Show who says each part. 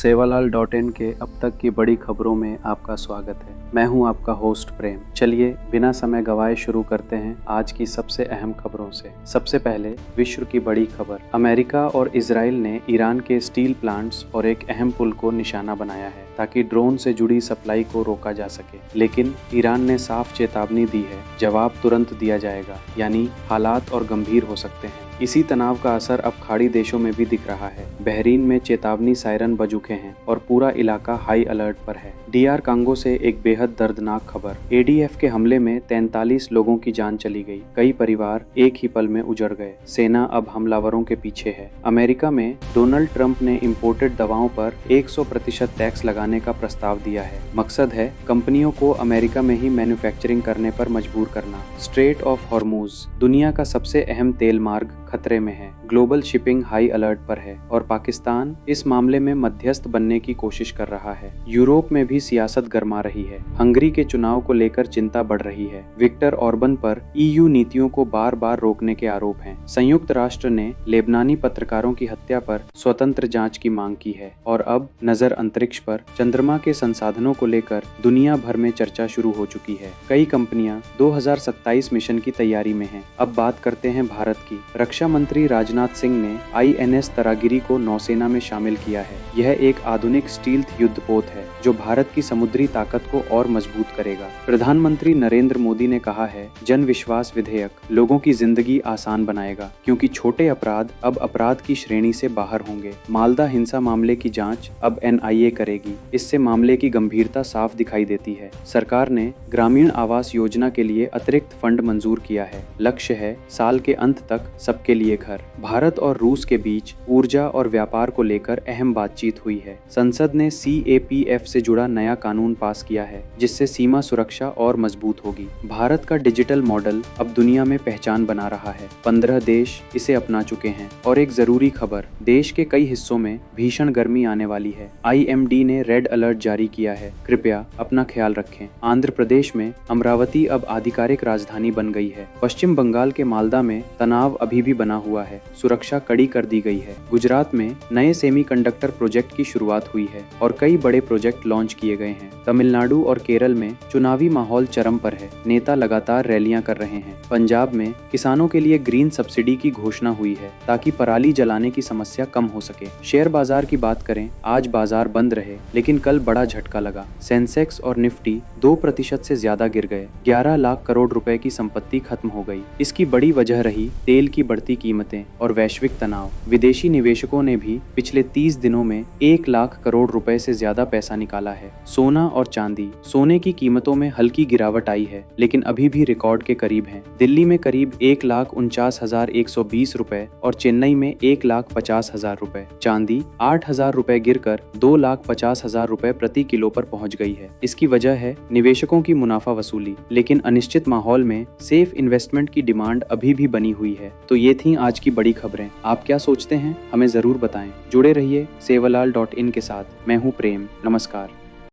Speaker 1: Sevalal .in के अब तक की बड़ी खबरों में आपका स्वागत है। मैं हूं आपका होस्ट प्रेम। चलिए बिना समय गवाए शुरू करते हैं आज की सबसे अहम खबरों से। सबसे पहले विश्व की बड़ी खबर। अमेरिका और इजराइल ने ईरान के स्टील प्लांट्स और एक अहम पुल को निशाना बनाया है ताकि ड्रोन से जुड़ी सप्लाई को रोका जा सके, लेकिन ईरान ने साफ चेतावनी दी है, जवाब तुरंत दिया जाएगा, यानी हालात और गंभीर हो सकते हैं। इसी तनाव का असर अब खाड़ी देशों में भी दिख रहा है। बहरीन में चेतावनी सायरन बज उठे हैं और पूरा इलाका हाई अलर्ट पर है। DR कांगो से एक बेहद दर्दनाक खबर। ADF के हमले में 43 लोगों की जान चली गई। कई परिवार एक ही पल में उजड़ गए। सेना अब हमलावरों के पीछे है। अमेरिका में डोनाल्ड ट्रंप ने इम्पोर्टेड दवाओं पर 100% टैक्स लगाने का प्रस्ताव दिया है। मकसद है कंपनियों को अमेरिका में ही मैन्युफैक्चरिंग करने पर मजबूर करना। स्ट्रेट ऑफ हॉर्मूज, दुनिया का सबसे अहम तेल मार्ग, खतरे में है। ग्लोबल शिपिंग हाई अलर्ट पर है और पाकिस्तान इस मामले में मध्यस्थ बनने की कोशिश कर रहा है। यूरोप में भी सियासत गर्मा रही है। हंगरी के चुनाव को लेकर चिंता बढ़ रही है। विक्टर ऑर्बन पर EU नीतियों को बार बार रोकने के आरोप हैं। संयुक्त राष्ट्र ने लेबनानी पत्रकारों की हत्या पर स्वतंत्र जांच की मांग की है और अब नजर अंतरिक्ष पर। चंद्रमा के संसाधनों को लेकर दुनिया भर में चर्चा शुरू हो चुकी है। कई कंपनियां 2027 मिशन की तैयारी में हैं। अब बात करते हैं भारत की। रक्षा मंत्री राजनाथ सिंह ने INS तरागिरी को नौसेना में शामिल किया है। यह एक आधुनिक स्टील्थ युद्धपोत है जो भारत की समुद्री ताकत को और मजबूत करेगा। प्रधानमंत्री नरेंद्र मोदी ने कहा है, जन विश्वास विधेयक लोगों की जिंदगी आसान बनाएगा क्योंकि छोटे अपराध अब अपराध की श्रेणी से बाहर होंगे। मालदा हिंसा मामले की जांच अब NIA करेगी। इससे मामले की गंभीरता साफ दिखाई देती है। सरकार ने ग्रामीण आवास योजना के लिए अतिरिक्त फंड मंजूर किया है। लक्ष्य है साल के अंत तक सबके लिए घर। भारत और रूस के बीच ऊर्जा और व्यापार को लेकर अहम बातचीत हुई है। संसद ने CAPF से जुड़ा नया कानून पास किया है जिससे सीमा सुरक्षा और मजबूत होगी। भारत का डिजिटल मॉडल अब दुनिया में पहचान बना रहा है। 15 देश इसे अपना चुके हैं। और एक जरूरी खबर, देश के कई हिस्सों में भीषण गर्मी आने वाली है। IMD ने रेड अलर्ट जारी किया है। कृपया अपना ख्याल रखें। आंध्र प्रदेश में अमरावती अब आधिकारिक राजधानी बन गई है। पश्चिम बंगाल के मालदा में तनाव अभी भी बना हुआ है। सुरक्षा कड़ी कर दी गई है। गुजरात में नए सेमीकंडक्टर प्रोजेक्ट की शुरुआत हुई है और कई बड़े प्रोजेक्ट लॉन्च किए गए हैं। तमिलनाडु और केरल में चुनावी माहौल चरम पर है। नेता लगातार रैलियां कर रहे हैं। पंजाब में किसानों के लिए ग्रीन सब्सिडी की घोषणा हुई है ताकि पराली जलाने की समस्या कम हो सके। शेयर बाजार की बात करें, आज बाजार बंद रहे लेकिन कल बड़ा झटका लगा। सेंसेक्स और निफ्टी 2% से ज्यादा गिर गए। 11 लाख करोड़ रुपए की संपत्ति खत्म हो गई। इसकी बड़ी वजह रही तेल की बढ़ती कीमतें और वैश्विक तनाव। विदेशी निवेशकों ने भी पिछले 30 दिनों में 1 लाख करोड़ रुपए से ज्यादा पैसा निकाला है। सोना और चांदी, सोने की कीमतों में हल्की गिरावट आई है लेकिन अभी भी रिकॉर्ड के करीब हैं। दिल्ली में करीब 1,49,120 रुपए और चेन्नई में 1,50,000 रुपए। चांदी 8,000 रुपए गिरकर 2,50,000 रुपए प्रति किलो पर पहुंच गई है। इसकी वजह है निवेशकों की मुनाफा वसूली, लेकिन अनिश्चित माहौल में सेफ इन्वेस्टमेंट की डिमांड अभी भी बनी हुई है। तो ये थी आज की बड़ी खबरें। आप क्या सोचते हैं हमें जरूर बताएं। जुड़े रहिए सेवालाल .in के साथ। मैं हूं प्रेम। नमस्कार।